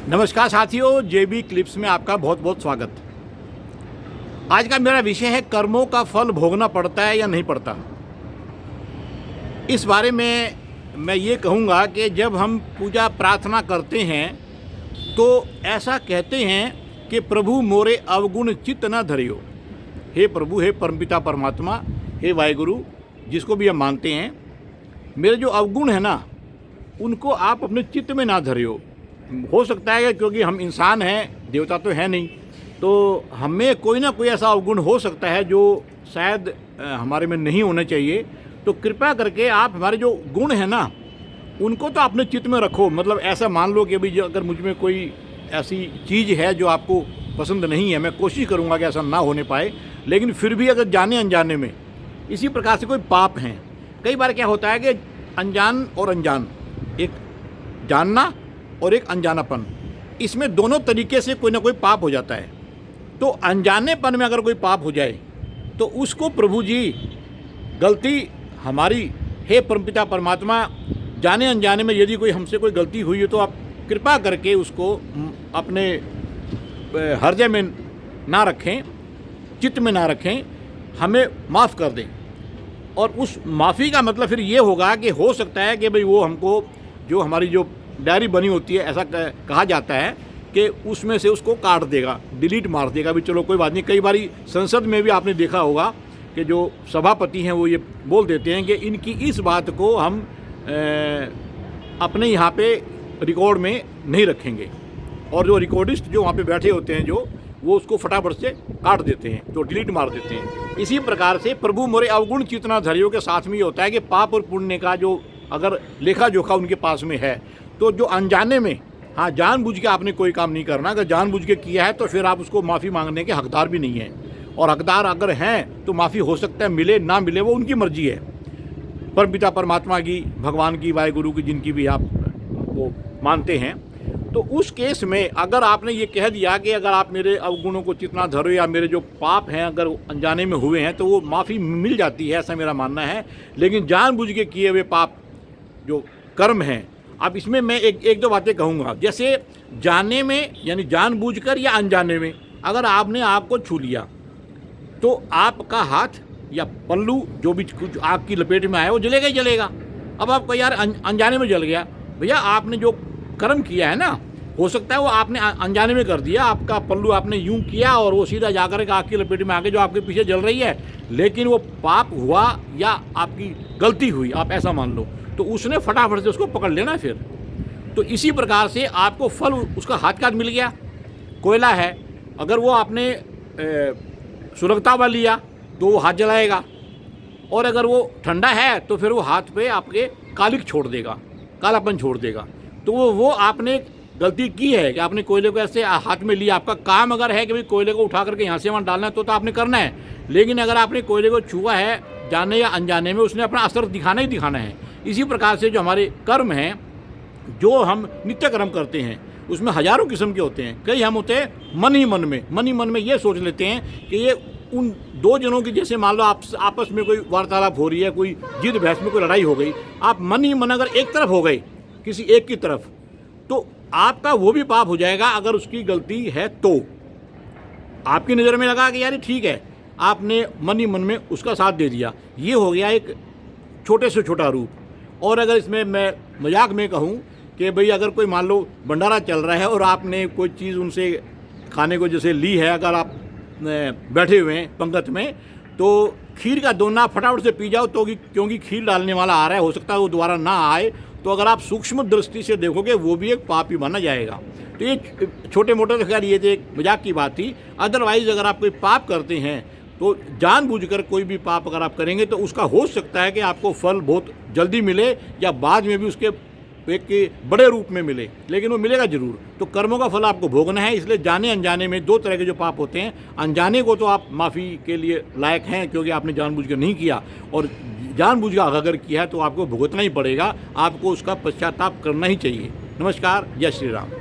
नमस्कार साथियों, जेबी क्लिप्स में आपका बहुत बहुत स्वागत। आज का मेरा विषय है कर्मों का फल भोगना पड़ता है या नहीं पड़ता। इस बारे में मैं ये कहूँगा कि जब हम पूजा प्रार्थना करते हैं तो ऐसा कहते हैं कि प्रभु मोरे अवगुण चित्त न धरियो। हे प्रभु, हे परमपिता परमात्मा, हे वाहिगुरु, जिसको भी हम मानते हैं, मेरे जो अवगुण है ना, उनको आप अपने चित्त में ना धरियो। हो सकता है क्योंकि हम इंसान हैं, देवता तो है नहीं, तो हमें कोई ना कोई ऐसा अवगुण हो सकता है जो शायद हमारे में नहीं होना चाहिए। तो कृपया करके आप हमारे जो गुण हैं ना, उनको तो अपने चित्त में रखो। मतलब ऐसा मान लो कि अभी अगर मुझ में कोई ऐसी चीज़ है जो आपको पसंद नहीं है, मैं कोशिश करूँगा कि ऐसा ना होने पाए, लेकिन फिर भी अगर जाने अनजाने में इसी प्रकार से कोई पाप हैं। कई बार क्या होता है कि अनजान और अनजान, एक जानना और एक अनजानापन, इसमें दोनों तरीके से कोई ना कोई पाप हो जाता है। तो अनजानेपन में अगर कोई पाप हो जाए तो उसको प्रभु जी, गलती हमारी, हे परमपिता परमात्मा, जाने अनजाने में यदि कोई हमसे कोई गलती हुई है तो आप कृपा करके उसको अपने हृदय में ना रखें, चित्त में ना रखें, हमें माफ़ कर दें। और उस माफ़ी का मतलब फिर ये होगा कि हो सकता है कि भाई वो हमको, जो हमारी जो डायरी बनी होती है, ऐसा कहा जाता है कि उसमें से उसको काट देगा, डिलीट मार देगा। भी चलो कोई बात नहीं। कई बारी संसद में भी आपने देखा होगा कि जो सभापति हैं वो ये बोल देते हैं कि इनकी इस बात को हम अपने यहाँ पे रिकॉर्ड में नहीं रखेंगे, और जो रिकॉर्डिस्ट जो वहाँ पे बैठे होते हैं वो उसको फटाफट से काट देते हैं, तो डिलीट मार देते हैं। इसी प्रकार से प्रभु मोरे अवगुण चितना धरियो के साथ में ये होता है कि पाप और पुण्य का जो अगर लेखा जोखा उनके पास में है, तो जो अनजाने में, हाँ, जानबूझ के आपने कोई काम नहीं करना। अगर जानबूझ के किया है तो फिर आप उसको माफ़ी मांगने के हकदार भी नहीं हैं, और हकदार अगर हैं तो माफ़ी हो सकता है मिले ना मिले, वो उनकी मर्जी है, परमपिता परमात्मा की, भगवान की, वाहिगुरु की, जिनकी भी आप वो मानते हैं। तो उस केस में अगर आपने ये कह दिया कि अगर आप मेरे अवगुणों को चितना धरो या मेरे जो पाप हैं अगर अनजाने में हुए हैं तो वो माफ़ी मिल जाती है, ऐसा मेरा मानना है। लेकिन जानबूझ के किए हुए पाप जो कर्म हैं, अब इसमें मैं एक दो बातें कहूँगा। जैसे जाने में, यानी जानबूझकर या अनजाने में, अगर आपने आग को छू लिया तो आपका हाथ या पल्लू जो भी कुछ आग की लपेट में आया वो जलेगा ही जलेगा। अब आपको यार अनजाने में जल गया, भैया आपने जो कर्म किया है ना, हो सकता है वो आपने अनजाने में कर दिया, आपका पल्लू आपने यूं किया और वो सीधा जाकर के आग की लपेट में आके जो आपके पीछे जल रही है, लेकिन वो पाप हुआ या आपकी गलती हुई, आप ऐसा मान लो, तो उसने फटाफट से उसको पकड़ लेना फिर। तो इसी प्रकार से आपको फल उसका हाथ का मिल गया। कोयला है, अगर वो आपने सुलगता हुआ लिया तो वो हाथ जलाएगा, और अगर वो ठंडा है तो फिर वो हाथ पे आपके कालिक छोड़ देगा, कालापन छोड़ देगा। तो वो आपने गलती की है कि आपने कोयले को ऐसे हाथ में लिया। आपका काम अगर है कि भाई कोयले को उठा करके यहाँ से वहाँ डालना है तो आपने करना है, लेकिन अगर आपने कोयले को छुआ है जाने या अनजाने में, उसने अपना असर दिखाना ही दिखाना है। इसी प्रकार से जो हमारे कर्म हैं, जो हम नित्य कर्म करते हैं, उसमें हजारों किस्म के होते हैं। कई हम होते हैं मन ही मन में ये सोच लेते हैं कि ये उन दो जनों की, जैसे मान लो आपस में कोई वार्तालाप हो रही है, कोई जिद बहस में कोई लड़ाई हो गई, आप मन ही मन अगर एक तरफ हो गए, किसी एक की तरफ, तो आपका वो भी पाप हो जाएगा। अगर उसकी गलती है तो आपकी नज़र में लगा कि यार ठीक है, आपने मन ही मन में उसका साथ दे दिया। ये हो गया एक छोटे से छोटा रूप। और अगर इसमें मैं मजाक में कहूँ कि भाई अगर कोई मान लो भंडारा चल रहा है और आपने कोई चीज़ उनसे खाने को जैसे ली है, अगर आप बैठे हुए हैं पंगत में, तो खीर का दोना फटाफट से पी जाओ, तो क्योंकि खीर डालने वाला आ रहा है, हो सकता है वो दोबारा ना आए, तो अगर आप सूक्ष्म दृष्टि से देखोगे वो भी एक पाप ही माना जाएगा। तो ये छोटे मोटे तो खैर ये तो एक मजाक की बात थी। अदरवाइज़ अगर आप कोई पाप करते हैं तो जानबूझकर कोई भी पाप अगर आप करेंगे तो उसका हो सकता है कि आपको फल बहुत जल्दी मिले या बाद में भी उसके एक बड़े रूप में मिले, लेकिन वो मिलेगा जरूर। तो कर्मों का फल आपको भोगना है। इसलिए जाने अनजाने में दो तरह के जो पाप होते हैं, अनजाने को तो आप माफ़ी के लिए लायक हैं क्योंकि आपने जानबूझकर नहीं किया, और जानबूझकर अगर किया है तो आपको भुगतना ही पड़ेगा, आपको उसका पश्चाताप करना ही चाहिए। नमस्कार, जय श्री राम।